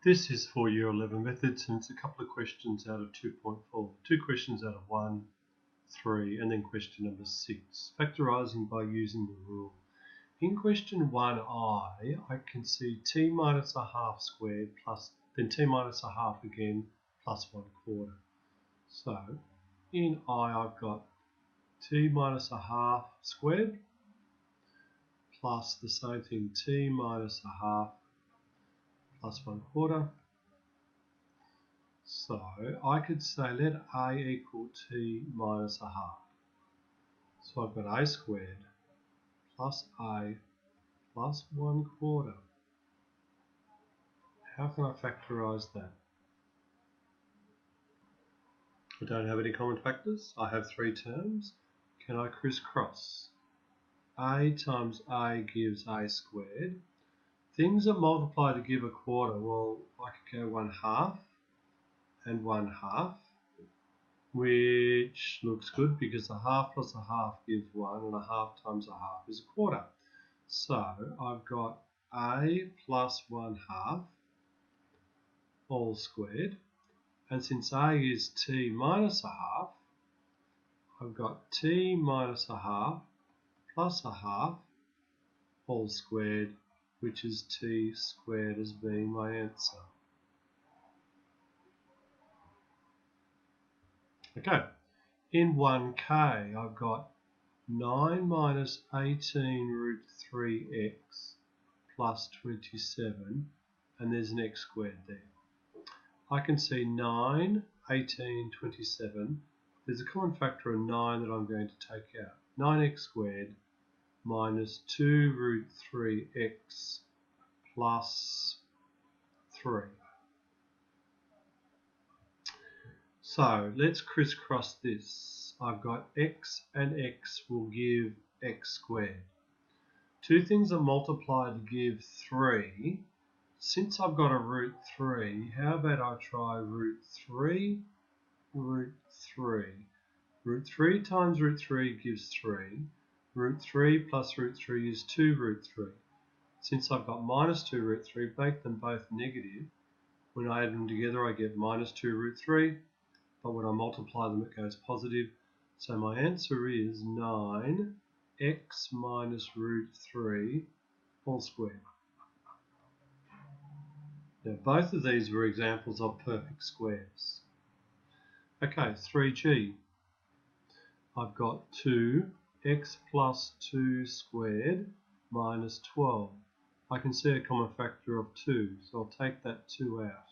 This is for Year 11 methods, and it's a couple of questions out of 2.4. 2 questions out of 1, 3, and then question number 6. Factorising by using the rule. In question 1I, I can see t minus a half squared plus, then t minus a half again, plus 1/4. So, in I, I've got t minus a half squared plus the same thing, t minus a half plus 1/4. So I could say let a equal t minus a half. So I've got a squared plus a plus 1/4. How can I factorise that? I don't have any common factors. I have 3 terms. Can I crisscross? A times a gives a squared. Things that multiply to give a quarter, well, I could go 1/2 and 1/2, which looks good because a half plus a half gives 1, and a half times a half is a quarter. So I've got a plus 1/2 all squared, and since a is t minus a half, I've got t minus a half plus a half all squared, which is t squared as being my answer. Okay, in 1k I've got 9 minus 18 root 3x plus 27, and there's an x squared there. I can see 9, 18, 27. There's a common factor of 9 that I'm going to take out. 9x squared minus 2 root 3x plus 3. So let's crisscross this. I've got x and x will give x squared. Two things that multiply to give 3. Since I've got a root 3, how about I try root 3, root 3. Root 3 times root 3 gives 3. Root 3 plus root 3 is 2 root 3. Since I've got minus 2 root 3, make them both negative. When I add them together, I get minus 2 root 3. But when I multiply them, it goes positive. So my answer is 9x minus root 3 all squared. Now both of these were examples of perfect squares. Okay, 3g. I've got 2x plus 2 squared minus 12. I can see a common factor of 2, so I'll take that 2 out.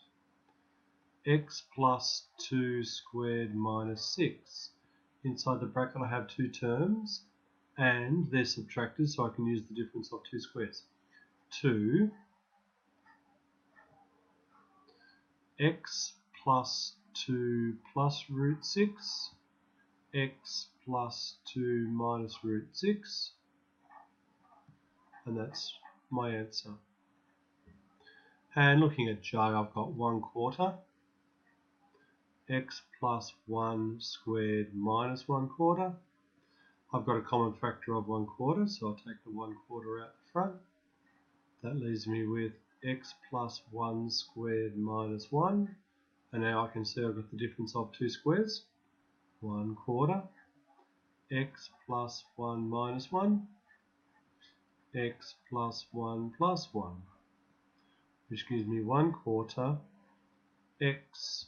X plus 2 squared minus 6. Inside the bracket I have 2 terms, and they're subtracted, so I can use the difference of 2 squares. 2 x plus 2 plus root 6, x plus 2 minus root 6, and that's my answer. And looking at J, I've got 1/4, x plus 1 squared minus 1/4. I've got a common factor of 1/4, so I'll take the 1/4 out the front. That leaves me with x plus 1 squared minus 1. And now I can see I've got the difference of 2 squares. 1/4, x plus 1 minus 1, x plus 1 plus 1, which gives me 1/4 x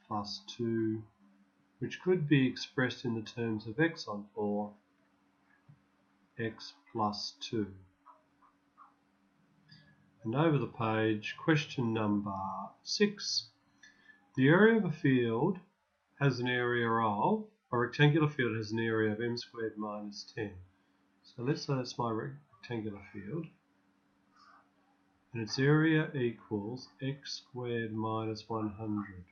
plus 2, which could be expressed in the terms of x on 4, x plus 2. And over the page, question number 6. The area of a field has an area of, a rectangular field has an area of m squared minus 10. So let's say that's my rectangular field. And its area equals x squared minus 100.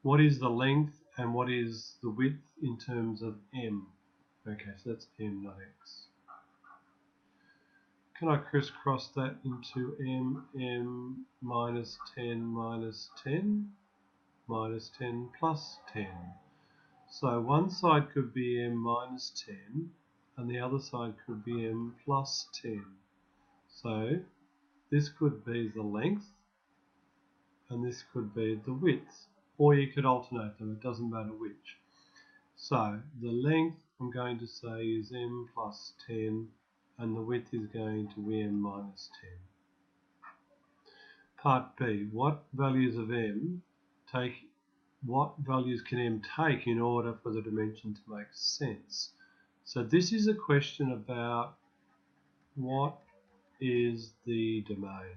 What is the length and what is the width in terms of m? Okay, so that's m, not x. Can I crisscross that into m minus 10 minus 10 minus 10 plus 10? So one side could be m minus 10 and the other side could be m plus 10. So this could be the length and this could be the width, or you could alternate them, it doesn't matter which. So the length I'm going to say is m plus 10 and the width is going to be m minus 10. Part B, what values can m take in order for the dimension to make sense? So this is a question about what is the domain.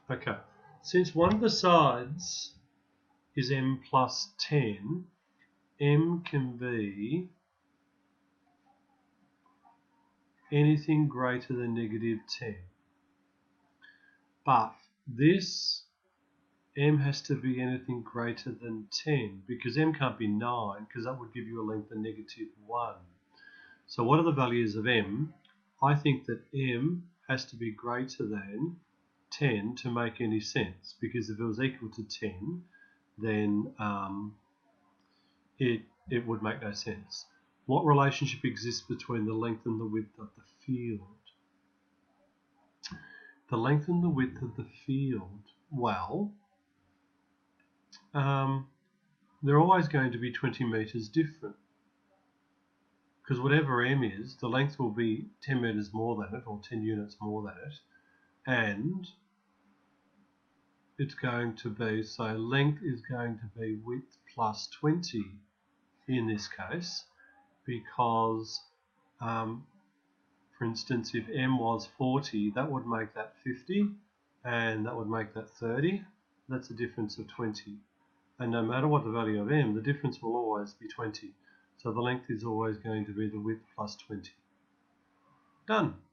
Okay, since one of the sides is m plus 10, m can be anything greater than negative 10. But this m has to be anything greater than 10 because m can't be 9 because that would give you a length of negative 1. So what are the values of m? I think that m has to be greater than 10 to make any sense, because if it was equal to 10 then it would make no sense. What relationship exists between the length and the width of the field? The length and the width of the field, well, they're always going to be 20 meters different, because whatever m is, the length will be 10 meters more than it, or 10 units more than it, and it's going to be, so length is going to be width plus 20 in this case, because for instance, if m was 40, that would make that 50, and that would make that 30. That's a difference of 20. And no matter what the value of m, the difference will always be 20. So the length is always going to be the width plus 20. Done.